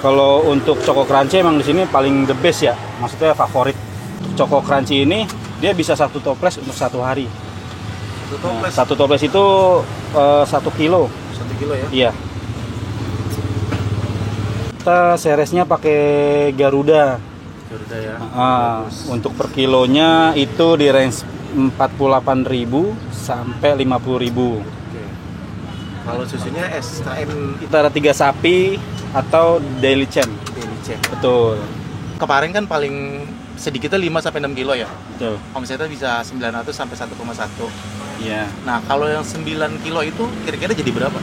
Kalau untuk Choco Crunchy emang di sini paling the best ya, maksudnya favorit. Choco Crunchy ini dia bisa 1 toples untuk 1 hari. 1 toples? Nah, 1 toples itu 1 kilo. 1 kilo ya? Iya. Kita seresnya pakai Garuda. Garuda ya. Untuk per kilonya itu di range 48.000 sampai 50.000. Oke. Kalau susunya SKM Kita ada 3 sapi atau Daily Champ. Daily Champ. Betul. Kemarin kan paling sedikitnya 5 sampai 6 kilo ya. Betul. Omsetnya bisa 900 sampai 1,1. Iya. Nah, kalau yang 9 kilo itu kira-kira jadi berapa?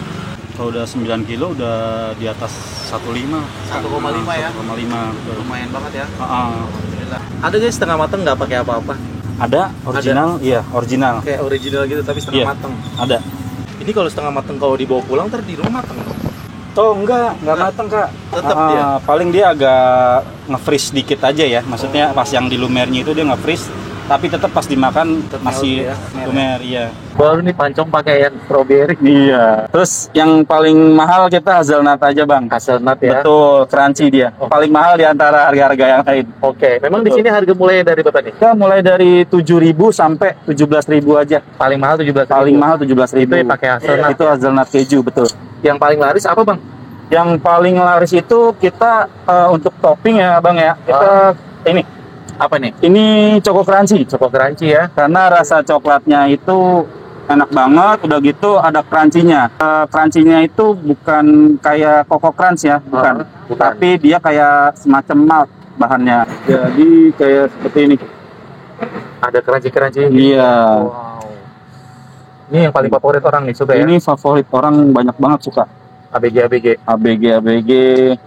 Kalau udah 9 kilo udah di atas 1,5. 1,5 ya? 1,5. Betul. Lumayan banget ya. Ah. Alhamdulillah. Ada guys setengah matang nggak pakai apa-apa? Ada original, iya original. Kayak original gitu tapi setengah Iya. matang. Ada. Ini kalau setengah matang kalau dibawa pulang ntar di rumah matang dong. Toh enggak mateng kak. Tetap dia? Paling dia agak nge-freeze dikit aja ya. Maksudnya pas yang di lumernya itu dia nge-freeze, tapi tetap pas dimakan Tetap masih melt ya, lumer, iya. Baru nih pancong pakai yang strawberry. Iya. Terus yang paling mahal kita hazelnut aja bang. Hazelnut ya. Betul, crunchy dia. Paling mahal di antara harga-harga yang lain. Oke. Memang di Betul. sini harga mulai dari berapa nih? Kita mulai dari 7.000 sampai 17.000 aja. Paling mahal 17.000. Paling mahal 17.000. Itu yang pakai hazelnut. Itu hazelnut keju, betul. Yang paling laris apa bang? Yang paling laris itu kita untuk topping ya bang ya. Kita ini Apa nih? ini Choco Crunchy. Choco Crunchy ya. Karena rasa coklatnya itu enak banget, udah gitu ada crunchy-nya. Crunchy-nya itu bukan kayak Coco Crunch ya, bukan. Bukan. Tapi dia kayak semacam malt bahannya. Jadi kayak seperti ini. Ada crunchy. Iya. Wow. Ini yang paling favorit orang nih suka ya. Ini favorit orang banyak banget suka. ABG. ABG.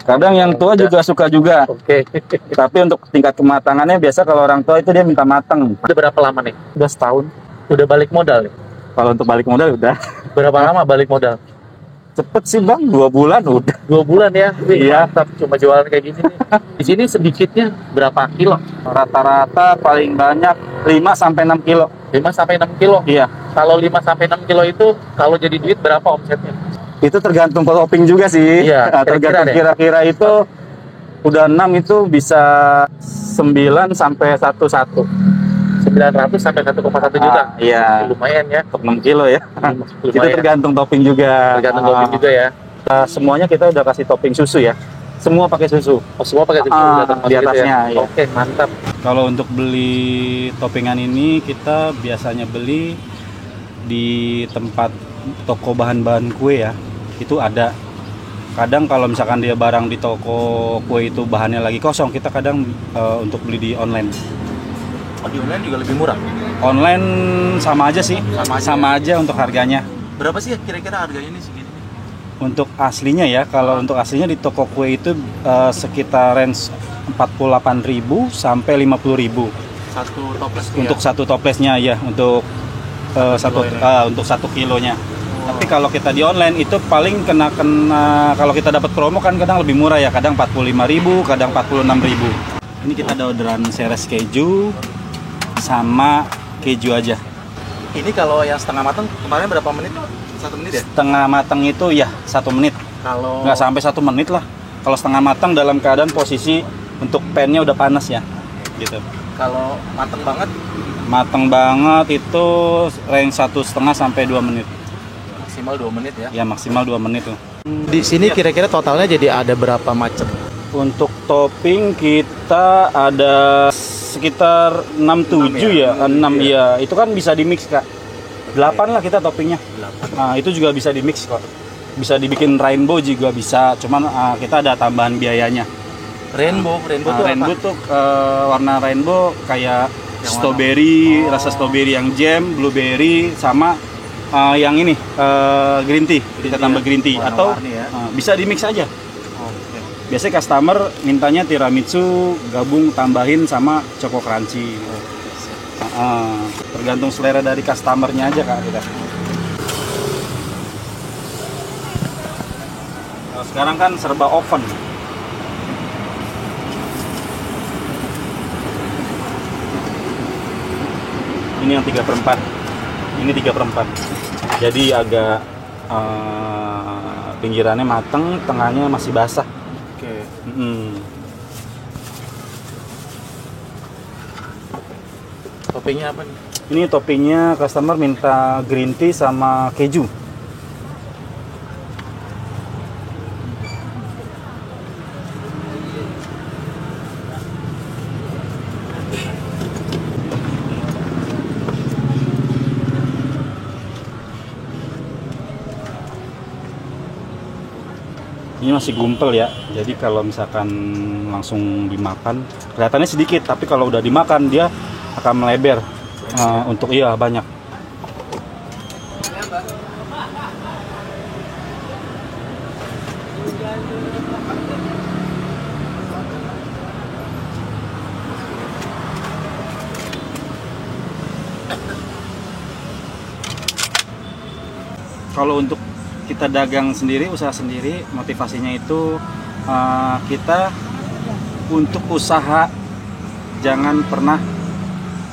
Kadang yang tua juga suka juga. Oke. Tapi untuk tingkat kematangannya biasa kalau orang tua itu dia minta matang. Udah berapa lama nih? Udah setahun. Udah balik modal nih? Kalau untuk balik modal udah. Berapa lama balik modal? Cepet sih bang, 2 bulan udah. 2 bulan ya? Wih, Iya. mantap. Cuma jualan kayak gini nih. Di sini sedikitnya berapa kilo? Rata-rata paling banyak 5 sampai 6 kilo. 5 sampai 6 kilo? Iya. Kalau 5 sampai 6 kilo itu, kalau jadi duit berapa omsetnya? Itu tergantung topping juga sih. Iya, Nah, tergantung kira-kira deh. kira-kira itu udah 6 itu bisa 9 sampai 11. 900 sampai 1,1 juta? Iya. Lumayan ya. Untuk 6 kilo ya. Itu Lumayan. tergantung topping juga. Tergantung topping juga ya. Semuanya kita udah kasih topping susu ya. Semua pakai susu. Oh, semua pakai susu udah termasuk di gitu atasnya, ya? iya. Oke, mantap. Kalau untuk beli toppingan ini kita biasanya beli di tempat toko bahan-bahan kue ya. Itu ada. Kadang kalau misalkan dia barang di toko kue itu bahannya lagi kosong, kita kadang untuk beli di online. Oh, di online juga lebih murah? Online sama aja sih. Sama aja Untuk harganya. Berapa sih kira-kira harganya ini segini? Untuk aslinya ya, kalau untuk aslinya di toko kue itu sekitar range 48.000 sampai 50.000. Satu toples Untuk satu toplesnya ya, untuk untuk 1 kilonya. Tapi kalau kita di online itu paling kena kalau kita dapat promo kan kadang lebih murah ya, kadang 45.000, kadang 46.000. Ini kita ada orderan seres keju sama keju aja. Ini kalau yang setengah matang kemarin berapa menit? 1 menit ya? Setengah matang itu ya 1 menit. Kalau Nggak sampai 1 menit lah. Kalau setengah matang dalam keadaan posisi untuk pannya udah panas ya, gitu. kalau matang banget Matang banget itu range 1,5 sampai 2 menit. maksimal 2 menit ya. Ya maksimal 2 menit tuh. Di sini kira-kira totalnya jadi ada berapa macam? Untuk topping kita ada sekitar 6-7 ya, 6 ya. Itu kan bisa di mix kak. 8 lah kita toppingnya. 8. Nah, itu juga bisa di mix kok. Bisa dibikin rainbow juga bisa. Cuman kita ada tambahan biayanya. Rainbow tuh Rainbow apa? tuh warna rainbow kayak Yang strawberry, warna- rasa strawberry yang jam, blueberry sama yang ini green tea. Kita tambah green tea atau Warna-warni ya. bisa di mix aja. Oke. Biasanya customer mintanya tiramisu gabung tambahin sama Choco Crunchy. Tergantung selera dari customernya aja kak kita. Kalau sekarang kan serba oven. Ini yang 3/4. Ini 3/4. Jadi agak pinggirannya mateng, tengahnya masih basah. Oke. Mm. Toppingnya apa nih? Ini toppingnya customer minta green tea sama keju. Ini masih gumpel ya, jadi kalau misalkan langsung dimakan kelihatannya sedikit, tapi kalau udah dimakan dia akan melebar untuk iya banyak. Kalau untuk kita dagang sendiri, usaha sendiri, motivasinya itu kita untuk usaha jangan pernah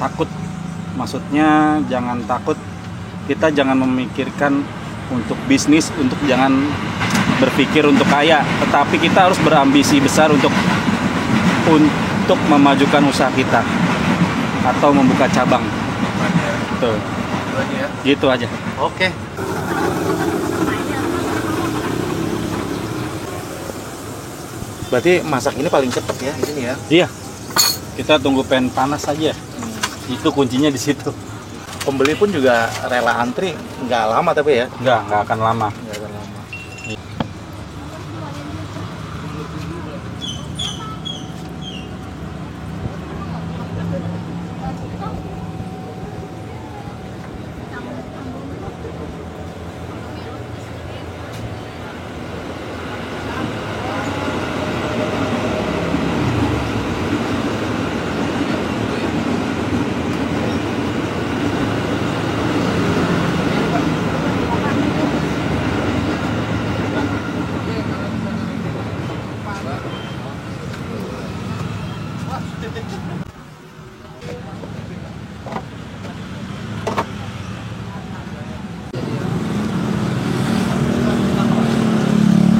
takut. Maksudnya jangan takut, kita jangan memikirkan untuk bisnis, untuk jangan berpikir untuk kaya, tetapi kita harus berambisi besar untuk memajukan usaha kita atau membuka cabang. Tuh. Gitu aja. Oke. Berarti masak ini paling cepet ya, ini ya? Iya. Kita tunggu pan panas aja. Itu kuncinya di situ. Pembeli pun juga rela antri, nggak lama tapi ya? Nggak akan lama. Nggak akan lama.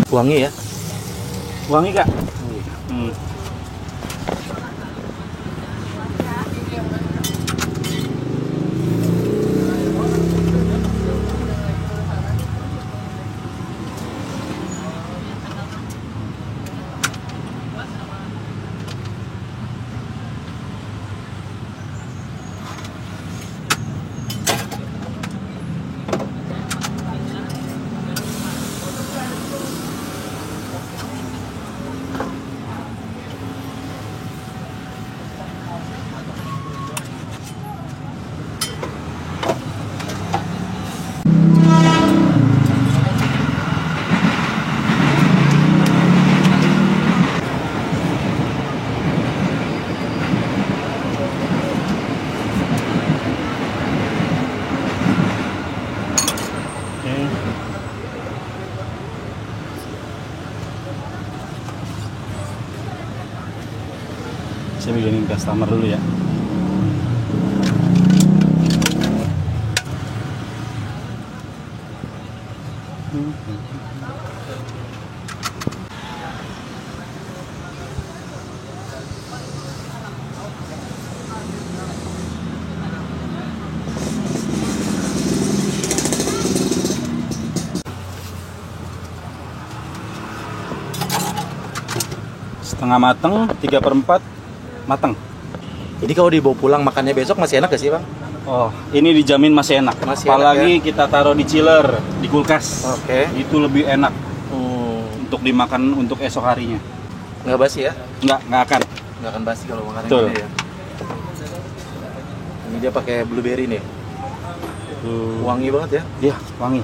Wangi ya? Wangi kak? Hmm. Saya bikinin customer dulu ya. Setengah mateng, 3/4 mateng. Jadi kalau dibawa pulang makannya besok masih enak gak sih Bang? Oh, ini dijamin masih enak. Masih Apalagi enak, kita taruh di chiller, di kulkas. Oke. Itu lebih enak untuk dimakan untuk esok harinya. Nggak basi ya? Nggak akan. Nggak akan basi kalau makan Betul. ini ya. Ini dia pakai blueberry nih. Wangi banget ya? Iya, wangi.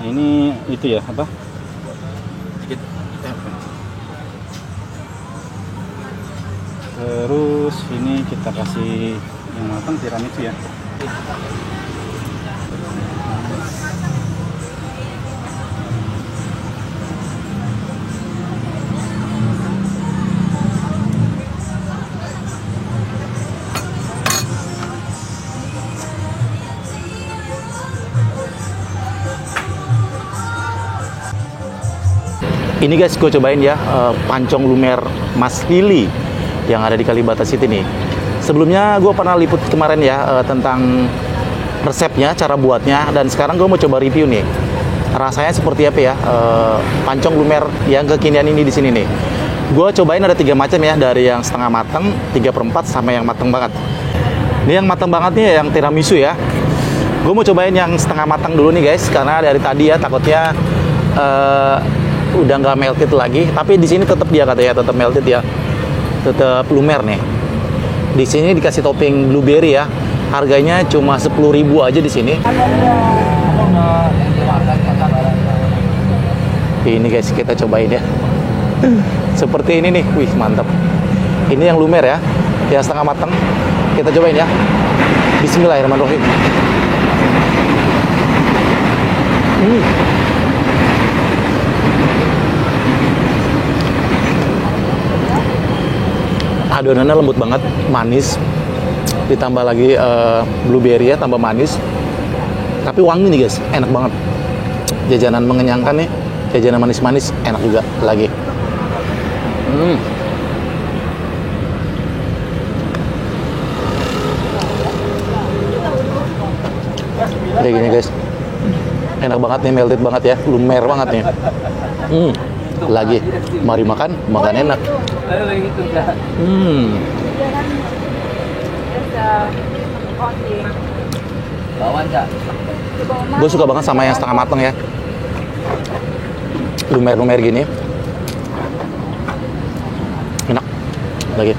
Ini itu ya apa? Sedikit. Terus ini kita kasih yang matang tiramisu ya. Ini guys, gue cobain ya pancong lumer Mas Lili yang ada di Kalibata City nih. Sebelumnya gue pernah liput kemarin ya tentang resepnya, cara buatnya, dan sekarang gue mau coba review nih. Rasanya seperti apa ya pancong lumer yang kekinian ini di sini nih. Gue cobain ada 3 macam ya, dari yang setengah matang, 3/4 sama yang matang banget. Ini yang matang banget nih yang tiramisu ya. Gue mau cobain yang setengah matang dulu nih guys, karena dari tadi ya takutnya udah nggak melted lagi. Tapi di sini tetap dia katanya tetap melted ya, tetap lumer nih. Di sini dikasih topping blueberry ya. Harganya cuma 10.000 aja di sini. Ini guys, kita cobain ya. Seperti ini nih, wih mantap. Ini yang lumer ya, yang setengah matang. Kita cobain ya. Bismillahirrahmanirrahim. Adonannya lembut banget, manis, ditambah lagi blueberry ya, tambah manis, tapi wangi nih guys, enak banget. Jajanan mengenyangkan nih, jajanan manis-manis, enak juga lagi. Kayak gini guys, enak banget nih, melted banget ya, lumer banget nih. Lagi, mari makan enak. Gue suka banget sama yang setengah matang ya, lumer-lumer gini, enak lagi.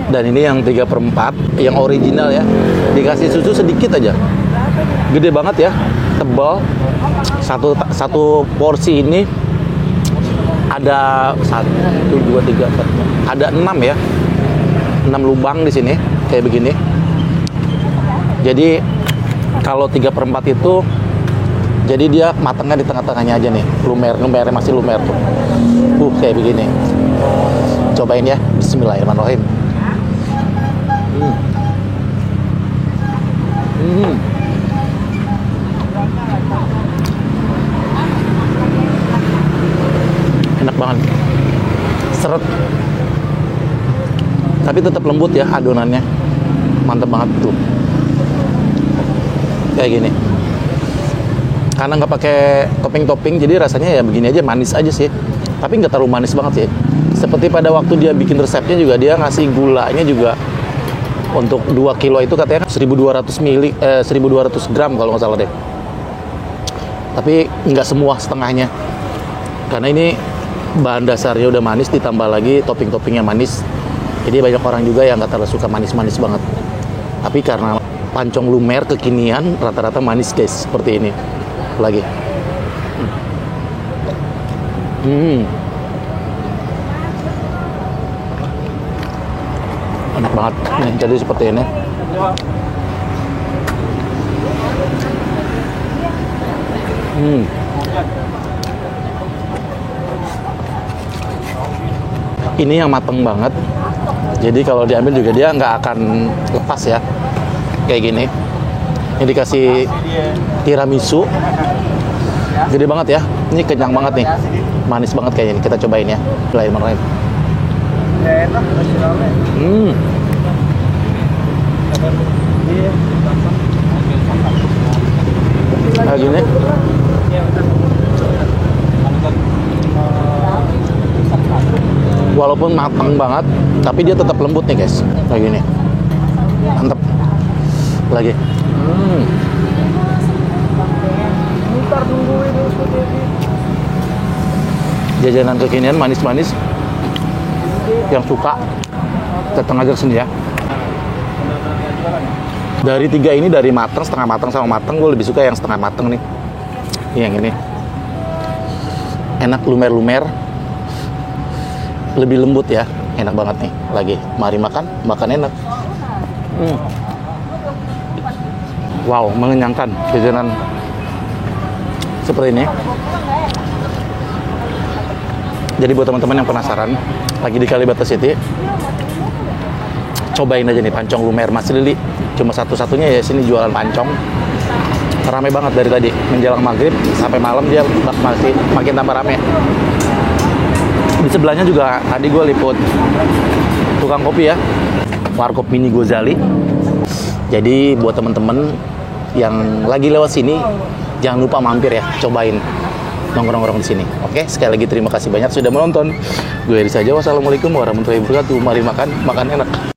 Dan ini yang 3/4 yang original ya, dikasih susu sedikit aja, gede banget ya, tebal. Satu porsi ini ada 1, 2, 3, 4, ada 6 ya, 6 lubang di sini kayak begini. Jadi kalau 3/4 itu, jadi dia matangnya di tengah-tengahnya aja nih, lumernya masih lumer tuh. Kayak begini. Cobain ya, Bismillahirrahmanirrahim. Enak banget, seret, tapi tetap lembut ya adonannya, mantap banget tuh. Kayak gini, karena nggak pakai topping-topping, jadi rasanya ya begini aja, manis aja sih, tapi nggak terlalu manis banget sih. Seperti pada waktu dia bikin resepnya juga, dia ngasih gulanya juga untuk 2 kilo itu katanya 1.200 gram kalau nggak salah deh. Tapi nggak semua, setengahnya, karena ini bahan dasarnya udah manis, ditambah lagi topping-toppingnya manis. Jadi banyak orang juga yang nggak terlalu suka manis-manis banget. Tapi karena pancong lumer kekinian, rata-rata manis guys, seperti ini. Lagi. Enak banget. Nih, jadi seperti ini. Ini yang mateng banget, jadi kalau diambil juga dia nggak akan lepas ya, kayak gini. Ini dikasih tiramisu, gede banget ya. Ini kenyang banget nih, manis banget kayaknya. Kita cobain ya. Bismillahirrahmanirrahim. Kayak gini. Walaupun matang banget, tapi dia tetap lembut nih guys, kayak gini, mantep lagi. Jajanan kekinian manis-manis, yang suka datang aja sini ya. Dari 3 ini, dari matang, setengah matang sama matang, gue lebih suka yang setengah matang nih. Yang ini enak, lumer-lumer, lebih lembut ya, enak banget nih. Lagi, mari makan enak. Wow, mengenyangkan jajanan seperti ini. Jadi buat teman-teman yang penasaran, lagi di Kalibata City, cobain aja nih pancong lumer Mas Lili. Cuma satu-satunya ya sini jualan pancong. Ramai banget dari tadi menjelang maghrib sampai malam dia masih makin tambah rame. Di sebelahnya juga tadi gue liput tukang kopi ya, Warkop Mini Gozali. Jadi buat temen-temen yang lagi lewat sini, jangan lupa mampir ya, cobain nongkrong-nongkrong di sini. Oke, sekali lagi terima kasih banyak sudah menonton. Gue Edi saja. Wassalamualaikum warahmatullahi wabarakatuh. Mari makan enak.